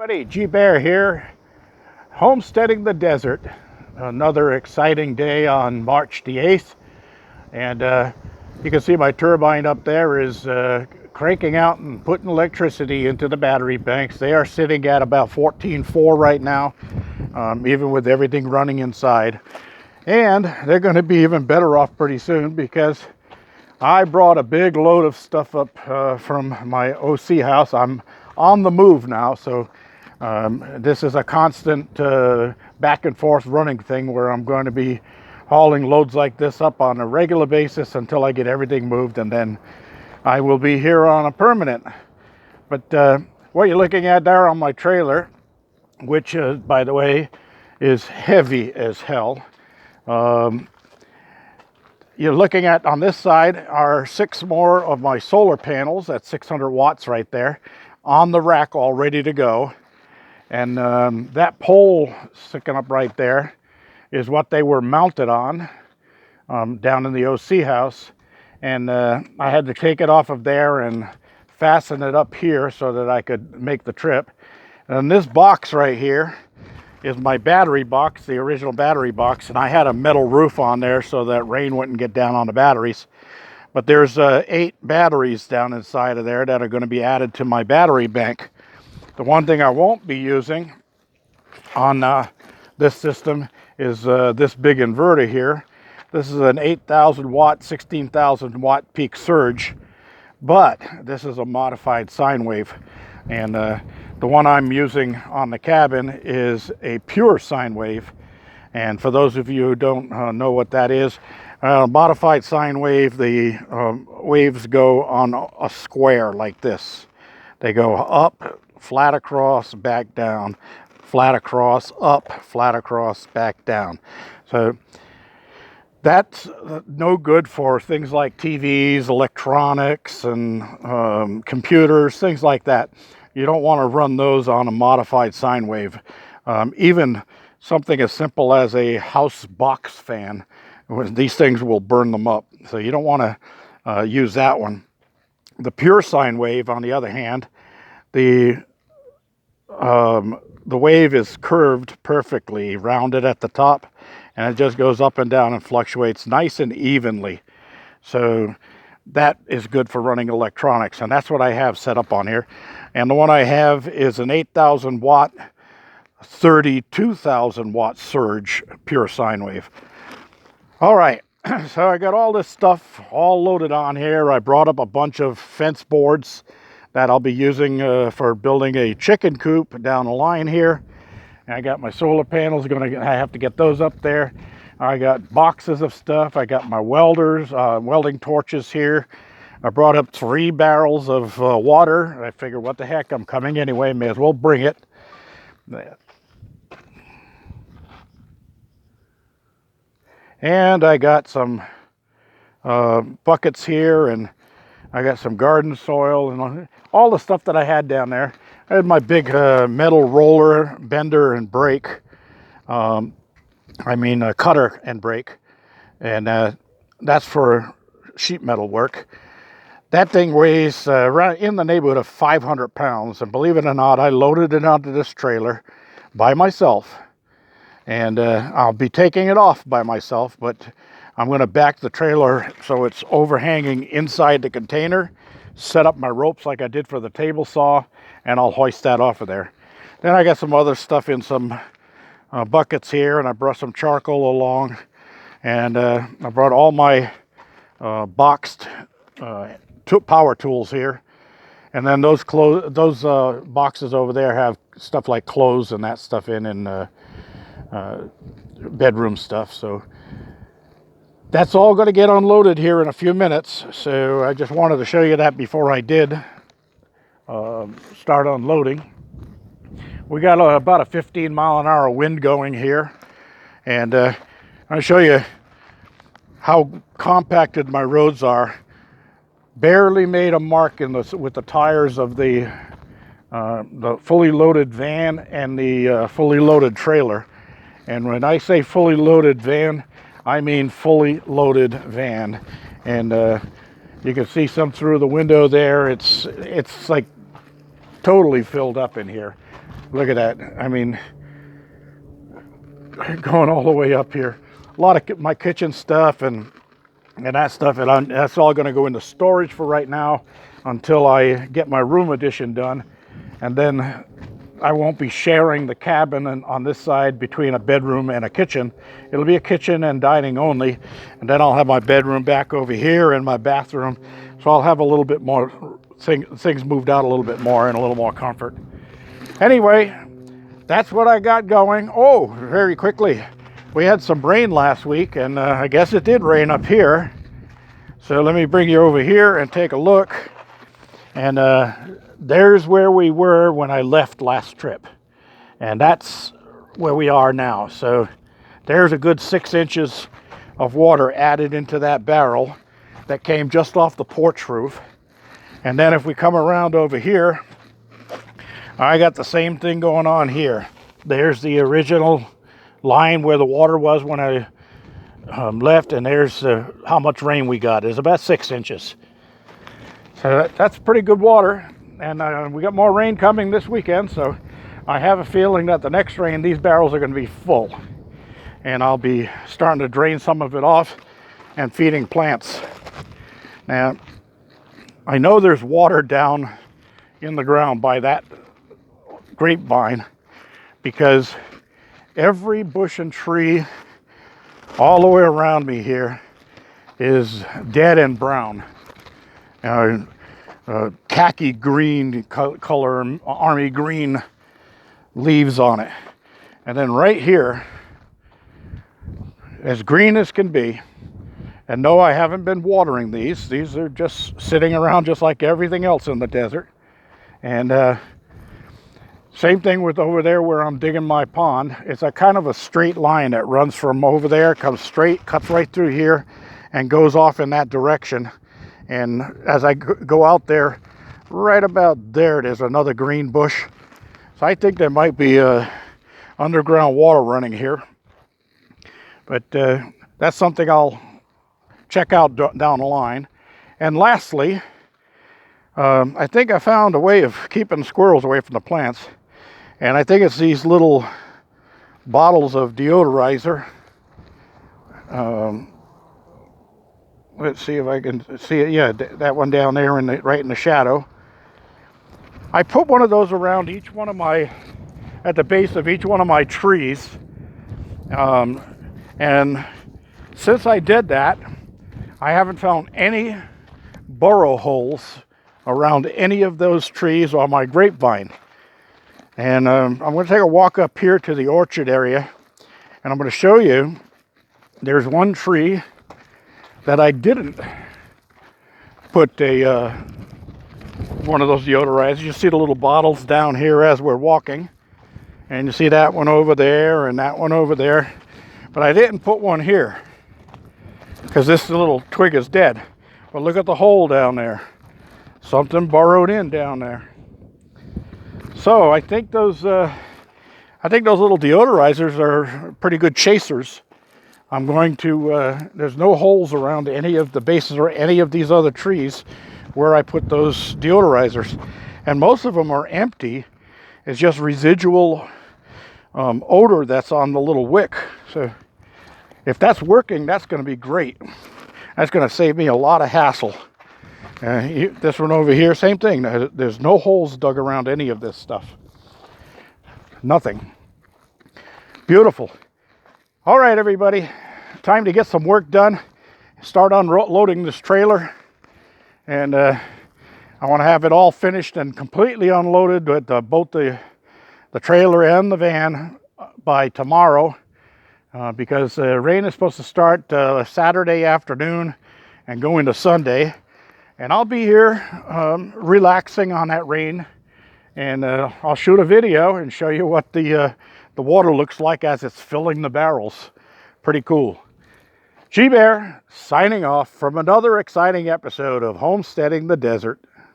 Buddy, G Bear here, homesteading the desert. Another exciting day on March the 8th. And you can see my turbine up there is cranking out and putting electricity into the battery banks. They are sitting at about 14.4 right now, even with everything running inside. And they're going to be even better off pretty soon because I brought a big load of stuff up from my OC house. I'm on the move now, so this is a constant back and forth running thing where I'm going to be hauling loads like this up on a regular basis until I get everything moved, and then I will be here on a permanent. But what you're looking at there on my trailer, which by the way is heavy as hell, you're looking at on this side are 6 more of my solar panels at 600 watts right there on the rack, all ready to go. And that pole sticking up right there is what they were mounted on down in the OC house. And I had to take it off of there and fasten it up here so that I could make the trip. And this box right here is my battery box, the original battery box. And I had a metal roof on there so that rain wouldn't get down on the batteries. But there's 8 batteries down inside of there that are going to be added to my battery bank. The one thing I won't be using on this system is this big inverter here. This is an 8,000 watt, 16,000 watt peak surge, but this is a modified sine wave. And the one I'm using on the cabin is a pure sine wave. And for those of you who don't know what that is, modified sine wave, the waves go on a square like this. They go up, flat across, back down, flat across, up, flat across, back down. So that's no good for things like TVs, electronics, and computers, things like that. You don't want to run those on a modified sine wave. Even something as simple as a house box fan, these things will burn them up. So you don't want to use that one. The pure sine wave, on the other hand, the wave is curved perfectly, rounded at the top, and it just goes up and down and fluctuates nice and evenly. So that is good for running electronics, and that's what I have set up on here. And the one I have is an 8,000 watt, 32,000 watt surge pure sine wave. All right, so I got all this stuff all loaded on here. I brought up a bunch of fence boards that I'll be using for building a chicken coop down the line here. And I got my solar panels, I have to get those up there. I got boxes of stuff. I got my welders, welding torches here. I brought up 3 barrels of water. I figured, what the heck, I'm coming anyway, may as well bring it. And I got some buckets here, and I got some garden soil and all the stuff that I had down there. I had my big metal roller, bender, and brake. Cutter and brake. And that's for sheet metal work. That thing weighs right in the neighborhood of 500 pounds. And believe it or not, I loaded it onto this trailer by myself. And I'll be taking it off by myself, but I'm going to back the trailer so it's overhanging inside the container, set up my ropes like I did for the table saw, and I'll hoist that off of there. Then I got some other stuff in some buckets here, and I brought some charcoal along, and I brought all my boxed power tools here. And then those boxes over there have stuff like clothes and that stuff in bedroom stuff. So that's all going to get unloaded here in a few minutes. So I just wanted to show you that before I did start unloading. We got about a 15-mile-an-hour wind going here, and I'll show you how compacted my roads are. Barely made a mark with the tires of the fully loaded van and the fully loaded trailer. And when I say fully loaded van, I mean fully loaded van. And you can see some through the window there. It's like totally filled up in here. Look at that. I mean, going all the way up here. A lot of my kitchen stuff and that stuff, and that's all going to go into storage for right now until I get my room addition done. And then I won't be sharing the cabin on this side between a bedroom and a kitchen. It'll be a kitchen and dining only. And then I'll have my bedroom back over here and my bathroom. So I'll have a little bit more things moved out a little bit more and a little more comfort. Anyway, that's what I got going. Oh, very quickly. We had some rain last week, and I guess it did rain up here. So let me bring you over here and take a look. And there's where we were when I left last trip. And that's where we are now. So there's a good 6 inches of water added into that barrel that came just off the porch roof. And then if we come around over here, I got the same thing going on here. There's the original line where the water was when I left, and there's how much rain we got. It's about 6 inches. So that's pretty good water, and we got more rain coming this weekend, so I have a feeling that the next rain, these barrels are going to be full, and I'll be starting to drain some of it off and feeding plants. Now, I know there's water down in the ground by that grapevine because every bush and tree all the way around me here is dead and brown. Khaki green color, army green leaves on it. And then right here, as green as can be, and no, I haven't been watering these. These are just sitting around just like everything else in the desert. And same thing with over there where I'm digging my pond. It's a kind of a straight line that runs from over there, comes straight, cuts right through here, and goes off in that direction. And as I go out there, right about there, there's another green bush. So I think there might be underground water running here. But that's something I'll check out down the line. And lastly, I think I found a way of keeping squirrels away from the plants. And I think it's these little bottles of deodorizer. Let's see if I can see it. Yeah, that one down there right in the shadow. I put one of those around each one of at the base of each one of my trees. And since I did that, I haven't found any burrow holes around any of those trees or my grapevine. And I'm going to take a walk up here to the orchard area, and I'm going to show you there's one tree that I didn't put one of those deodorizers. You see the little bottles down here as we're walking, and you see that one over there and that one over there, but I didn't put one here because this little twig is dead. But look at the hole down there. Something burrowed in down there. So I think those little deodorizers are pretty good chasers. I'm going to, there's no holes around any of the bases or any of these other trees where I put those deodorizers. And most of them are empty. It's just residual odor that's on the little wick. So if that's working, that's going to be great. That's going to save me a lot of hassle. This one over here, same thing. There's no holes dug around any of this stuff. Nothing. Beautiful. All right, everybody. Time to get some work done. Start unloading this trailer. And I want to have it all finished and completely unloaded with both the trailer and the van by tomorrow. Because rain is supposed to start Saturday afternoon and go into Sunday. And I'll be here relaxing on that rain, and I'll shoot a video and show you what the water looks like as it's filling the barrels. Pretty cool. G-Bear signing off from another exciting episode of Homesteading the Desert.